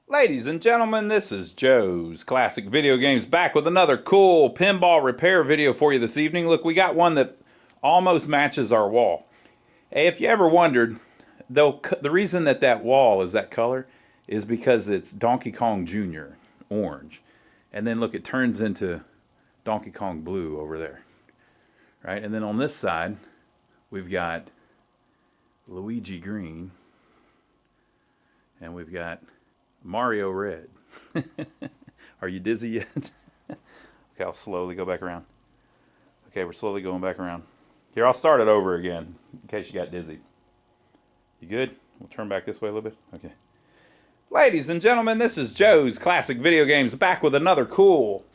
Ladies and gentlemen, this is Joe's Classic Video Games back with another cool pinball repair video for you this evening. Look, we got one that almost matches our wall. Hey, if you ever wondered, though, the reason that that wall is that color is because it's Donkey Kong Jr., orange. And then look, it turns into Donkey Kong blue over there. Right? And then on this side, we've got Luigi green. And we've got Mario red. Are you dizzy yet? Okay, I'll slowly go back around. Okay, we're slowly going back around. Here, I'll start it over again in case you got dizzy. You good? We'll turn back this way a little bit. Okay. Ladies and gentlemen, this is Joe's Classic Video Games back with another cool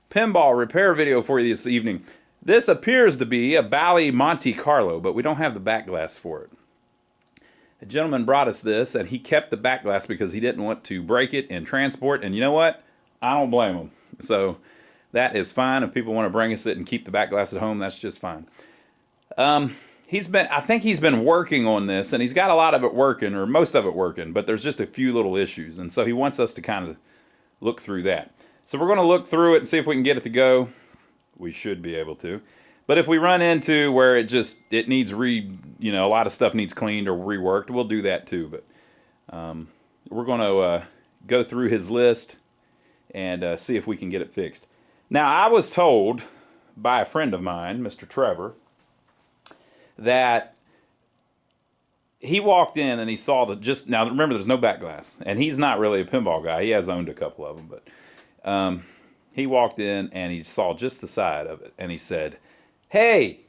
pinball repair video for you this evening. This appears to be a Bally Monte Carlo, but we don't have the back glass for it. A gentleman brought us this, and he kept the back glass because he didn't want to break it in transport. And you know what? I don't blame him. So that is fine. If people want to bring us it and keep the back glass at home, that's just fine. I think he's been working on this, and he's got a lot of it working, or most of it working, but there's just a few little issues. And so he wants us to kind of look through that. So we're going to look through it and see if we can get it to go. We should be able to. But if we run into where it needs a lot of stuff needs cleaned or reworked, we'll do that too. But we're going to go through his list and see if we can get it fixed. Now, I was told by a friend of mine, Mr. Trevor, that he walked in and he saw now remember, there's no back glass, and he's not really a pinball guy. He has owned a couple of them, but he walked in and he saw just the side of it, and he said, "Hey,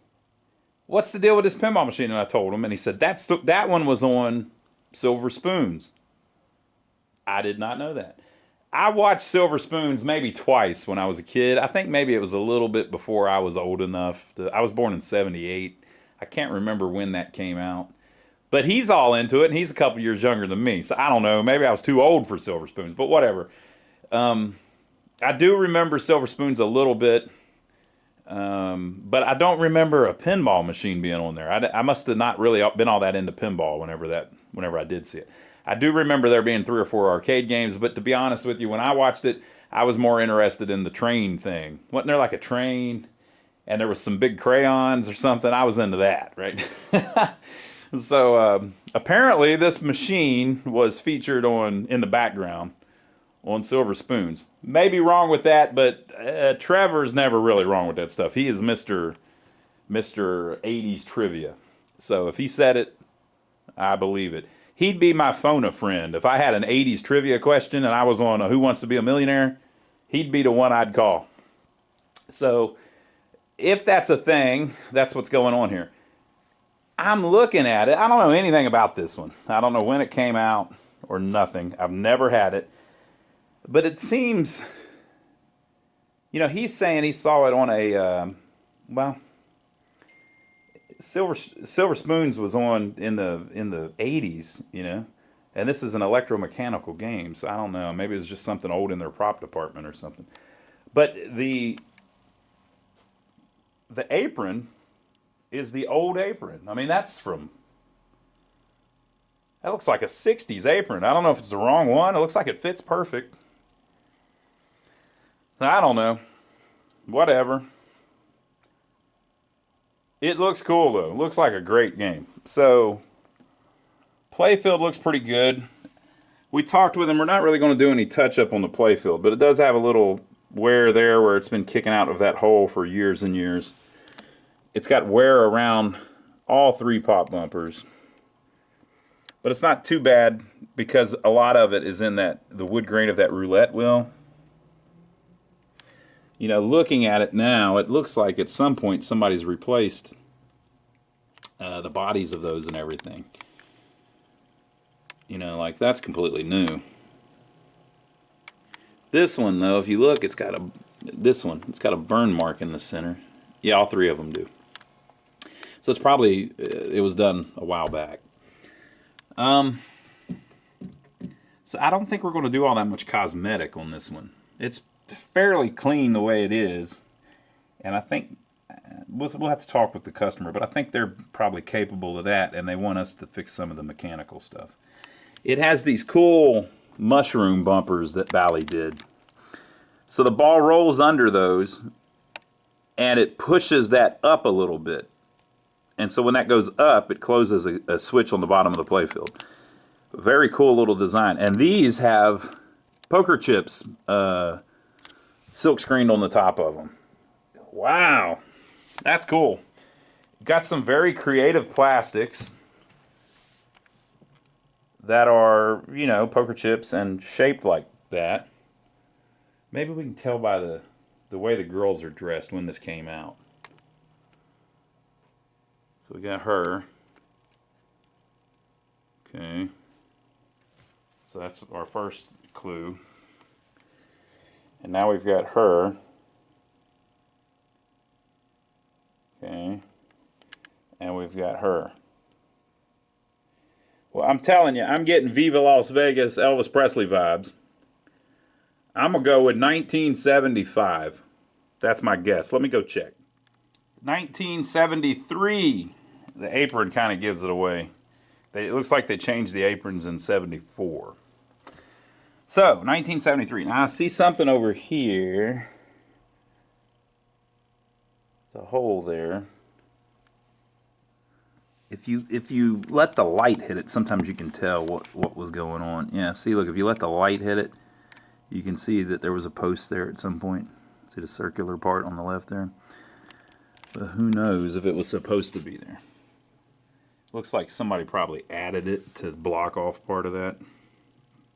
what's the deal with this pinball machine?" And I told him, and he said, that one was on Silver Spoons. I did not know that. I watched Silver Spoons maybe twice when I was a kid. I think maybe it was a little bit before I was old enough. I was born in '78. I can't remember when that came out. But he's all into it, and he's a couple years younger than me. So I don't know. Maybe I was too old for Silver Spoons, but whatever. I do remember Silver Spoons a little bit. But I don't remember a pinball machine being on there. I must have not really been all that into pinball whenever I did see it. I do remember there being 3 or 4 arcade games, but to be honest with you, when I watched it, I was more interested in the train thing. Wasn't there like a train and there was some big crayons or something? I was into that, right? So apparently this machine was featured in the background on Silver Spoons. Maybe wrong with that, but Trevor's never really wrong with that stuff. He is Mr. 80s trivia. So if he said it, I believe it. He'd be my phone-a-friend. If I had an 80s trivia question and I was on Who Wants to Be a Millionaire, he'd be the one I'd call. So if that's a thing, that's what's going on here. I'm looking at it. I don't know anything about this one. I don't know when it came out or nothing. I've never had it. But it seems, he's saying he saw it on Silver Spoons was on in the 80s, and this is an electromechanical game, so I don't know. Maybe it's just something old in their prop department or something. But the apron is the old apron. I mean, that looks like a 60s apron. I don't know if it's the wrong one. It looks like it fits perfect. I don't know. Whatever. It looks cool, though. It looks like a great game. So, playfield looks pretty good. We talked with him. We're not really going to do any touch-up on the playfield, but it does have a little wear there where it's been kicking out of that hole for years and years. It's got wear around all 3 pop bumpers. But it's not too bad because a lot of it is in the wood grain of that roulette wheel. Looking at it now, it looks like at some point somebody's replaced the bodies of those and everything. Like that's completely new. This one, though, if you look, it's got a burn mark in the center. Yeah, all 3 of them do. So it's probably, it was done a while back. So I don't think we're going to do all that much cosmetic on this one. It's fairly clean the way it is, and I think we'll have to talk with the customer, but I think they're probably capable of that, and they want us to fix some of the mechanical stuff. It has these cool mushroom bumpers that Bally did. So the ball rolls under those, and it pushes that up a little bit. And so when that goes up, it closes a switch on the bottom of the playfield. Very cool little design. And these have poker chips silk screened on the top of them. Wow, that's cool. Got some very creative plastics that are, you know, poker chips and shaped like that. Maybe we can tell by the way the girls are dressed when this came out. So we got her. Okay. So that's our first clue. And now we've got her. Okay. And we've got her. Well, I'm telling you, I'm getting Viva Las Vegas Elvis Presley vibes. I'm going to go with 1975. That's my guess. Let me go check. 1973. The apron kind of gives it away. It looks like they changed the aprons in 74. So, 1973. Now, I see something over here. There's a hole there. If you let the light hit it, sometimes you can tell what was going on. Yeah, see, look, if you let the light hit it, you can see that there was a post there at some point. See the circular part on the left there? But who knows if it was supposed to be there. Looks like somebody probably added it to block off part of that,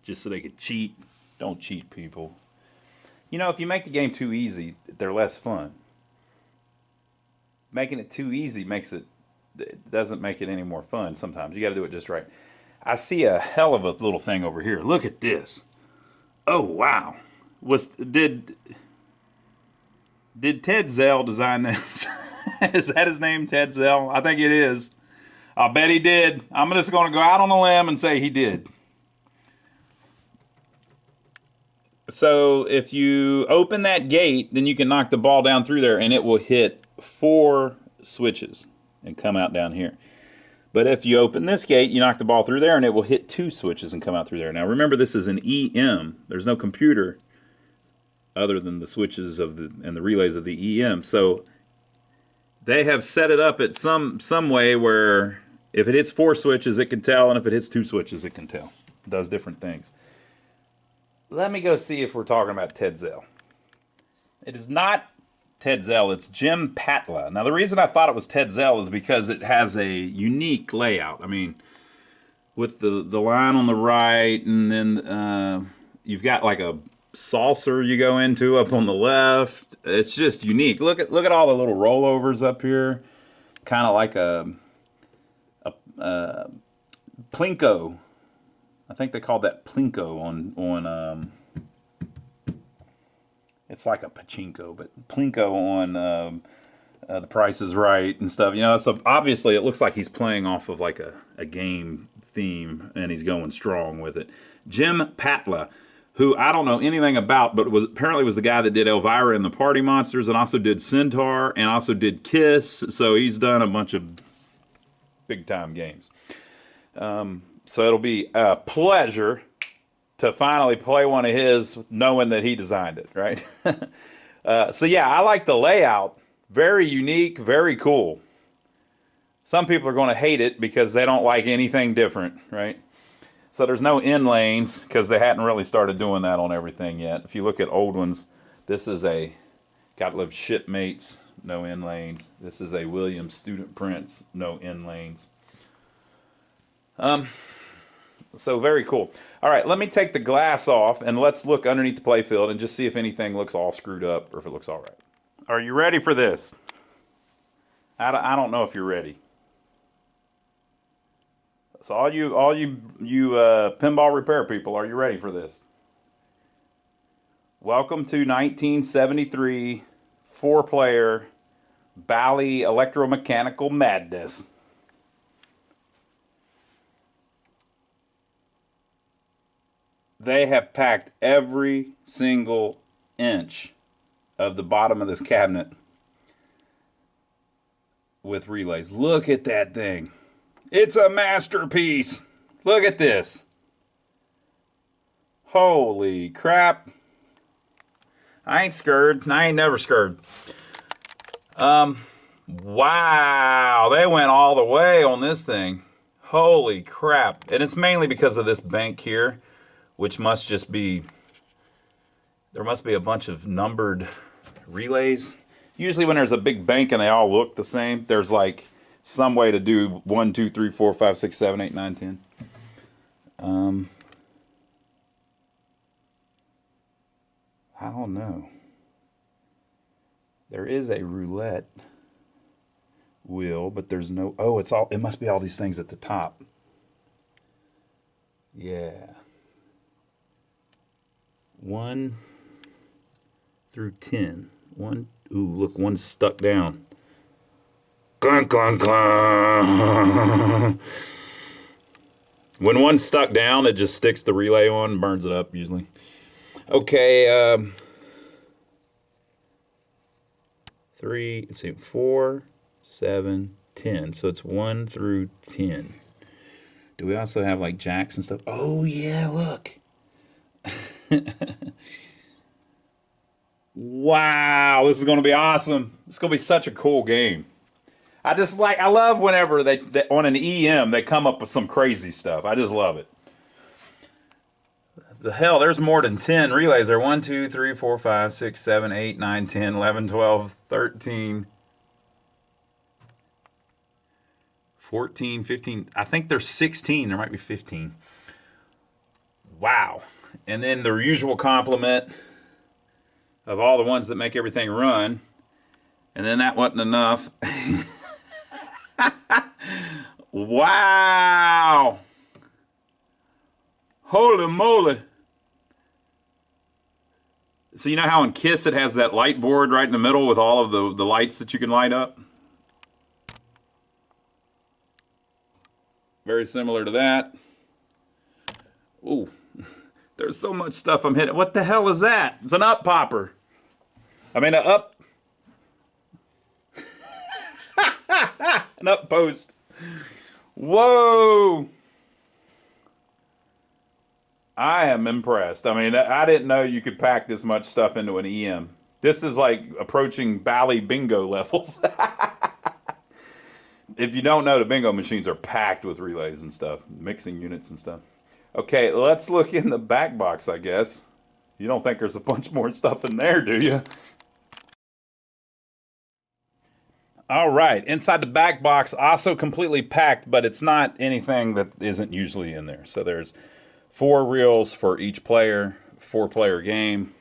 just so they could cheat. Don't cheat, people. You know, if you make the game too easy, they're less fun. Making it too easy doesn't make it any more fun sometimes. You got to do it just right. I see a hell of a little thing over here. Look at this. Oh, wow. Did Ted Zell design this? Is that his name, Ted Zell? I think it is. I'll bet he did. I'm just going to go out on a limb and say he did. So if you open that gate, then you can knock the ball down through there, and it will hit 4 switches and come out down here. But if you open this gate, you knock the ball through there, and it will hit 2 switches and come out through there. Now remember, this is an EM. There's no computer other than the switches and the relays of the EM. So they have set it up at some way where if it hits 4 switches, it can tell, and if it hits 2 switches, it can tell. It does different things. Let me go see if we're talking about Ted Zell. It is not Ted Zell, it's Jim Patla. Now, the reason I thought it was Ted Zell is because it has a unique layout. I mean, with the line on the right, and then you've got like a saucer you go into up on the left. It's just unique. Look at all the little rollovers up here. Kind of like a Plinko. I think they called that Plinko on it's like a pachinko, but Plinko on The Price is Right and stuff. You know, so obviously it looks like he's playing off of like a game theme, and he's going strong with it. Jim Patla, who I don't know anything about, but apparently was the guy that did Elvira and the Party Monsters, and also did Centaur, and also did Kiss. So he's done a bunch of big-time games. So it'll be a pleasure to finally play one of his, knowing that he designed it, right? So yeah, I like the layout. Very unique, very cool. Some people are going to hate it because they don't like anything different, right? So there's no end lanes because they hadn't really started doing that on everything yet. If you look at old ones, this is a Gottlieb Shipmates, no end lanes. This is a Williams Student Prince, no end lanes. So very cool. All right, let me take the glass off and let's look underneath the playfield and just see if anything looks all screwed up or if it looks all right. Are you ready for this? I don't know if you're ready. So all you pinball repair people, are you ready for this? Welcome to 1973 4-player Bally electromechanical madness. They have packed every single inch of the bottom of this cabinet with relays. Look at that thing. It's a masterpiece. Look at this. Holy crap. I ain't scared. I ain't never scared. Wow. They went all the way on this thing. Holy crap. And it's mainly because of this bank here, which must just be, there must be a bunch of numbered relays. Usually when there's a big bank and they all look the same, there's like some way to do 1, 2, 3, 4, 5, 6, 7, 8, 9, 10. I don't know. There is a roulette wheel, but there's no, oh, it must be all these things at the top. Yeah. 1 through 10. Ooh, look, one's stuck down. Clunk, clunk, clunk. When one's stuck down, it just sticks the relay on and burns it up usually. Okay, 3, let's see, 4, 7, 10. So it's 1 through 10. Do we also have like jacks and stuff? Oh yeah, look. Wow, this is going to be awesome. It's going to be such a cool game. I love whenever they on an EM, they come up with some crazy stuff. I just love it. The hell, there's more than 10 relays there. 1, 2, 3, 4, 5, 6, 7, 8, 9, 10, 11, 12, 13, 14, 15. I think there's 16. There might be 15. Wow. And then the usual complement of all the ones that make everything run. And then that wasn't enough. Wow. Holy moly. So you know how in KISS it has that light board right in the middle with all of the lights that you can light up? Very similar to that. Ooh, there's so much stuff I'm hitting. What the hell is that? It's an up popper. I mean, an up post. Whoa. I am impressed. I mean, I didn't know you could pack this much stuff into an EM. This is like approaching Bally bingo levels. If you don't know, the bingo machines are packed with relays and stuff, mixing units and stuff. Okay, let's look in the back box, I guess. You don't think there's a bunch more stuff in there, do you? All right, inside the back box, also completely packed, but it's not anything that isn't usually in there. So there's 4 reels for each player, 4-player game.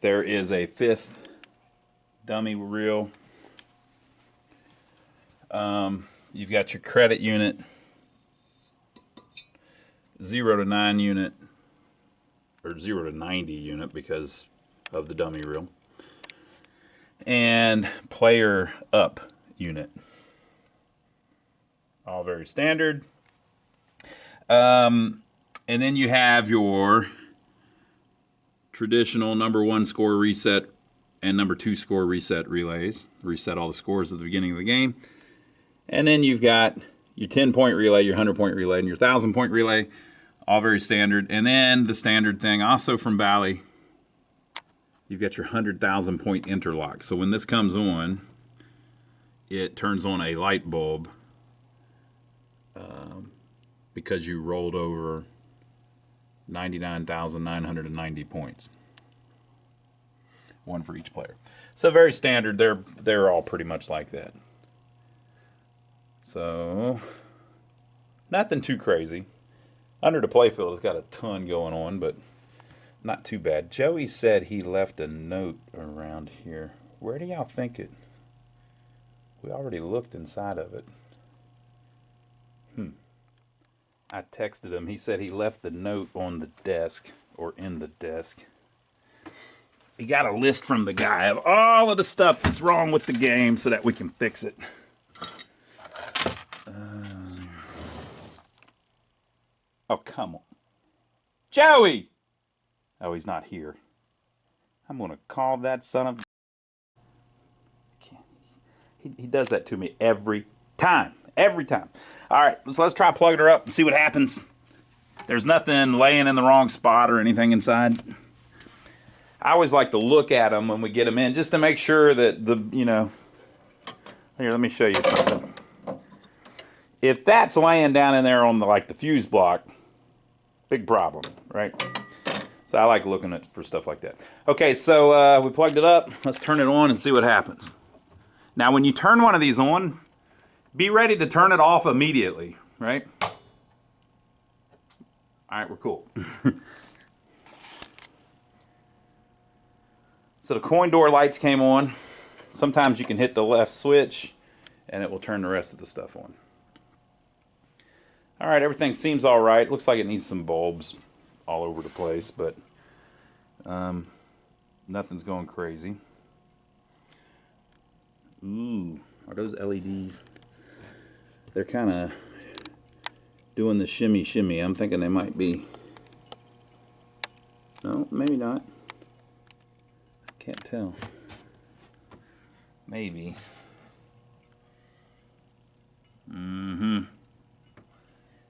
There is a 5th dummy reel. You've got your credit unit, 0 to 9 unit, or 0 to 90 unit because of the dummy reel, and player up unit. All very standard. And then you have your traditional number 1 score reset and number 2 score reset relays. Reset all the scores at the beginning of the game. And then you've got your 10-point relay, your 100-point relay, and your 1,000-point relay. All very standard. And then the standard thing, also from Bally, you've got your 100,000-point interlock. So when this comes on, it turns on a light bulb because you rolled over 99,990 points. 1 for each player. So very standard. They're all pretty much like that. So nothing too crazy. Under-the-playfield has got a ton going on, but not too bad. Joey said he left a note around here. Where do y'all think it? We already looked inside of it. I texted him. He said he left the note on the desk, or in the desk. He got a list from the guy of all of the stuff that's wrong with the game so that we can fix it. Oh, come on. Joey! Oh, he's not here. I'm going to call that son of... He does that to me every time. Every time. All right, so let's try plugging her up and see what happens. There's nothing laying in the wrong spot or anything inside. I always like to look at them when we get them in, just to make sure that the, you know, here, let me show you something. If that's laying down in there on the, like the fuse block, big problem, right? So I like looking at for stuff like that. Okay, so we plugged it up. Let's turn it on and see what happens. Now, when you turn one of these on, be ready to turn it off immediately, right? All right, we're cool. So the coin door lights came on. Sometimes you can hit the left switch and it will turn the rest of the stuff on. All right, everything seems all right. Looks like it needs some bulbs all over the place, but nothing's going crazy. Ooh, are those LEDs? They're kind of doing the shimmy shimmy. I'm thinking they might be. No, maybe not. Can't tell. Maybe.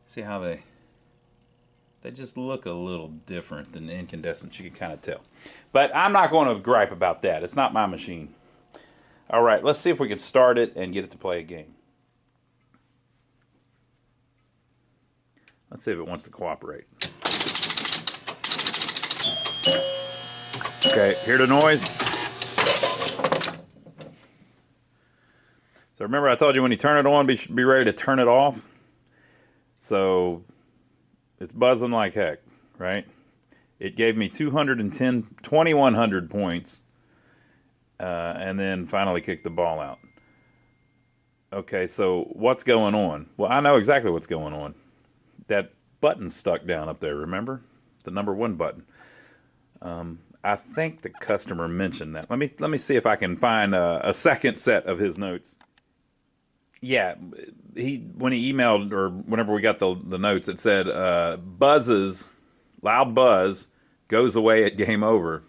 See how they just look a little different than the incandescent. You can kind of tell. But I'm not going to gripe about that. It's not my machine. All right, let's see if we can start it and get it to play a game. Let's see if it wants to cooperate. Okay, hear the noise? So remember I told you when you turn it on, be ready to turn it off? So it's buzzing like heck, right? It gave me 2,100 points, and then finally kicked the ball out. Okay, so what's going on? Well, I know exactly what's going on. That button's stuck down up there, remember? The number 1 button. I think the customer mentioned that. Let me see if I can find a second set of his notes. Yeah, when he emailed, or whenever we got the notes, it said buzzes, loud buzz, goes away at game over.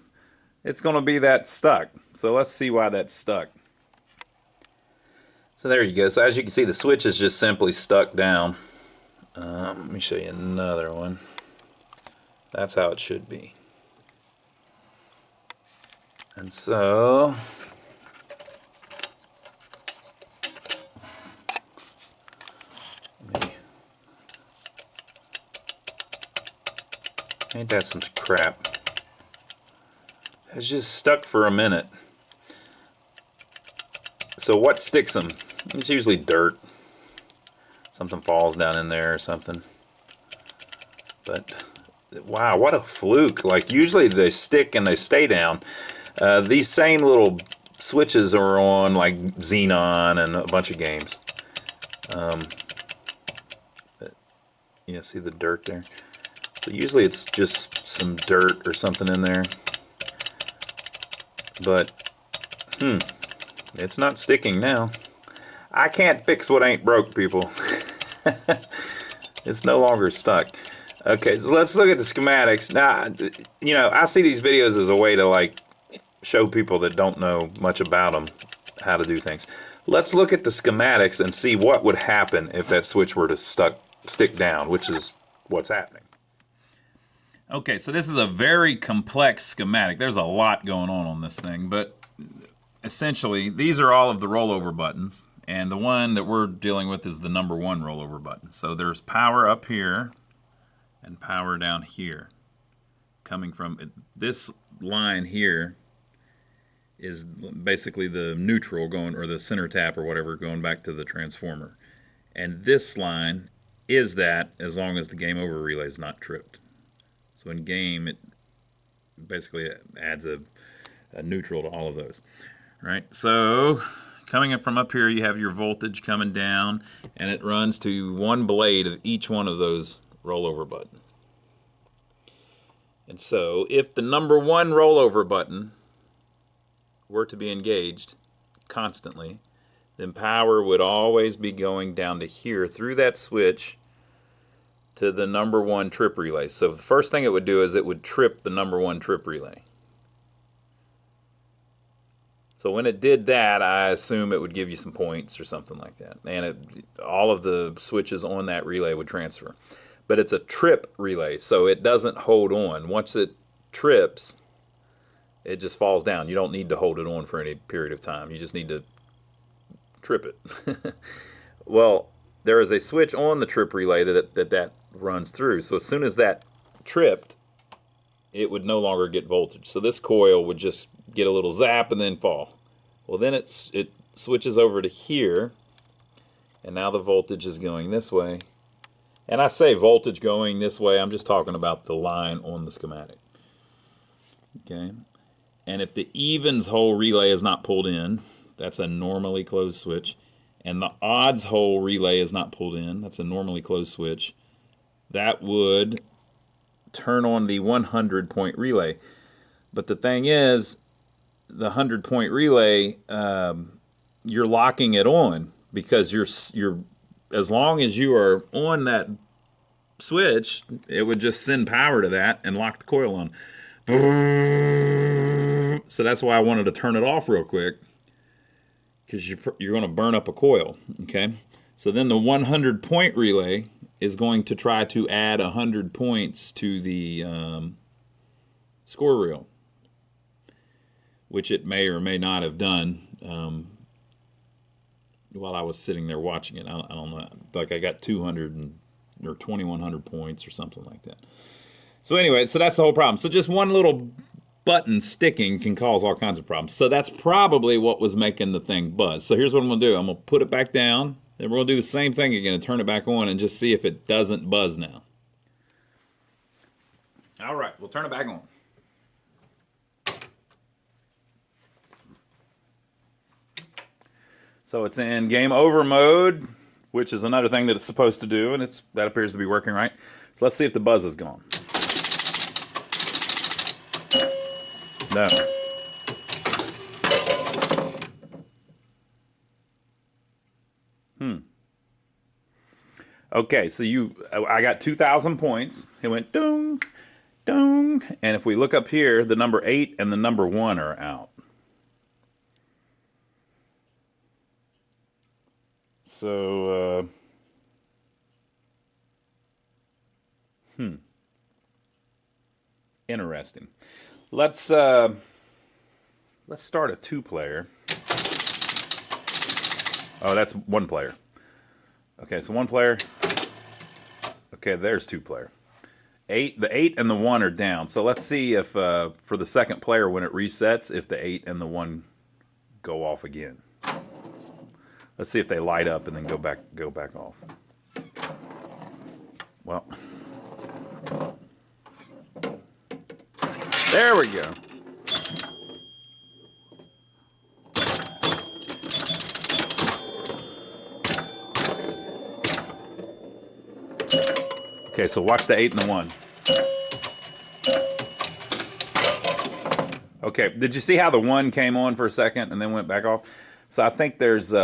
It's going to be that stuck. So let's see why that's stuck. So there you go. So as you can see, the switch is just simply stuck down. Let me show you another one. That's how it should be. And so ain't that some crap? It's just stuck for a minute. So what sticks them? It's usually dirt. Something falls down in there or something. But wow, what a fluke. Like usually they stick and they stay down. These same little switches are on like Xenon and a bunch of games. You know, see the dirt there? So usually it's just some dirt or something in there. But, it's not sticking now. I can't fix what ain't broke, people. It's no longer stuck. Okay, so let's look at the schematics. Now, you know, I see these videos as a way to, like, show people that don't know much about them how to do things. Let's look at the schematics and see what would happen if that switch were to stick down, which is what's happening. Okay, so this is a very complex schematic. There's a lot going on this thing, but essentially these are all of the rollover buttons, and the one that we're dealing with is the number 1 rollover button. So there's power up here and power down here. Coming from this line here is basically the neutral going, or the center tap or whatever, going back to the transformer. And this line is that as long as the game over relay is not tripped. So in game, it basically adds a neutral to all of those. Right? So coming in from up here, you have your voltage coming down, and it runs to one blade of each one of those rollover buttons. And so if the number 1 rollover button were to be engaged constantly, then power would always be going down to here through that switch to the number 1 trip relay. So the first thing it would do is it would trip the number 1 trip relay. So when it did that, I assume it would give you some points or something like that. And all of the switches on that relay would transfer. but it's a trip relay, so it doesn't hold on. Once it trips, it just falls down. You don't need to hold it on for any period of time. You just need to trip it. Well, there is a switch on the trip relay that runs through. So as soon as that tripped, it would no longer get voltage. So this coil would just get a little zap and then fall. Well, then it switches over to here, and now the voltage is going this way. And I say voltage going this way, I'm just talking about the line on the schematic. Okay. And if the evens hole relay is not pulled in, that's a normally closed switch. And the odds hole relay is not pulled in, that's a normally closed switch. That would turn on the 100-point relay. But the thing is, the 100-point relay, you're locking it on because you're as long as you are on that switch, it would just send power to that and lock the coil on. So that's why I wanted to turn it off real quick, because you're going to burn up a coil. Okay, so then the 100-point relay is going to try to add 100 points to the score reel, which it may or may not have done while I was sitting there watching it. I don't know, like I got 200 or 2,100 points or something like that. So anyway, so that's the whole problem. So just one little button sticking can cause all kinds of problems. So that's probably what was making the thing buzz. So here's what I'm going to do. I'm going to put it back down, then we're going to do the same thing again and turn it back on and just see if it doesn't buzz now. All right, we'll turn it back on. So it's in game over mode, which is another thing that it's supposed to do, and that appears to be working right. So let's see if the buzz is gone. No. Okay, so I got 2,000 points. It went dong, dong, and if we look up here, the number 8 and the number 1 are out. So, interesting. Let's start a 2-player. Oh, that's 1 player. Okay, so 1 player. Okay, there's 2-player. The 8 and the 1 are down. So let's see if for the 2nd player when it resets, if the 8 and the 1 go off again. Let's see if they light up and then go back off. Well, there we go. Okay, so watch the 8 and the 1. Okay, did you see how the 1 came on for a second and then went back off? So I think there's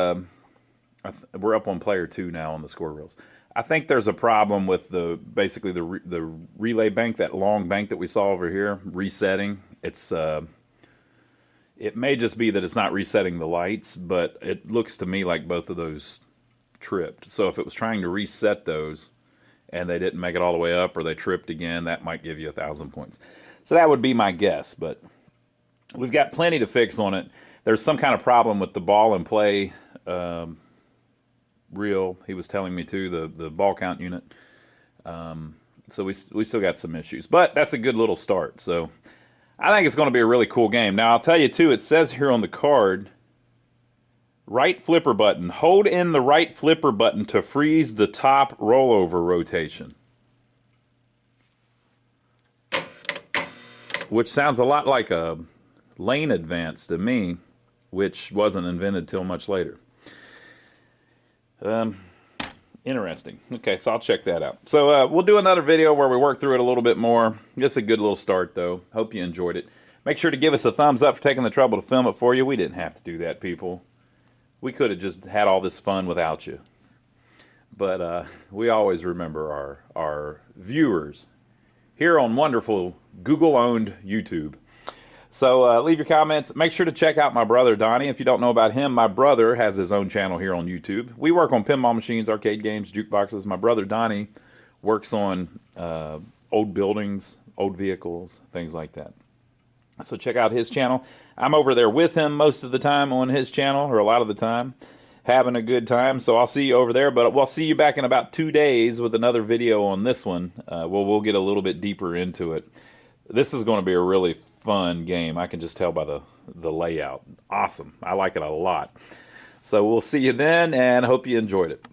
we're up on player 2 now on the score reels. I think there's a problem with basically the relay bank, that long bank that we saw over here, resetting. It may just be that it's not resetting the lights, but it looks to me like both of those tripped. So if it was trying to reset those and they didn't make it all the way up or they tripped again, that might give you 1,000 points. So that would be my guess, but we've got plenty to fix on it. There's some kind of problem with the ball and play reel. He was telling me too, the ball count unit. So we still got some issues, but that's a good little start. So I think it's going to be a really cool game. Now I'll tell you too, it says here on the card, right flipper button. Hold in the right flipper button to freeze the top rollover rotation. Which sounds a lot like a lane advance to me, which wasn't invented till much later. Interesting. Okay, so I'll check that out. So we'll do another video where we work through it a little bit more. It's a good little start, though. Hope you enjoyed it. Make sure to give us a thumbs up for taking the trouble to film it for you. We didn't have to do that, people. We could have just had all this fun without you. But we always remember our viewers here on wonderful Google-owned YouTube. So leave your comments. Make sure to check out my brother, Donnie. If you don't know about him, my brother has his own channel here on YouTube. We work on pinball machines, arcade games, jukeboxes. My brother, Donnie, works on old buildings, old vehicles, things like that. So check out his channel. I'm over there with him most of the time on his channel, or a lot of the time, having a good time. So I'll see you over there, but we'll see you back in about 2 days with another video on this one. We'll get a little bit deeper into it. This is going to be a really fun game. I can just tell by the layout. Awesome. I like it a lot. So we'll see you then, and hope you enjoyed it.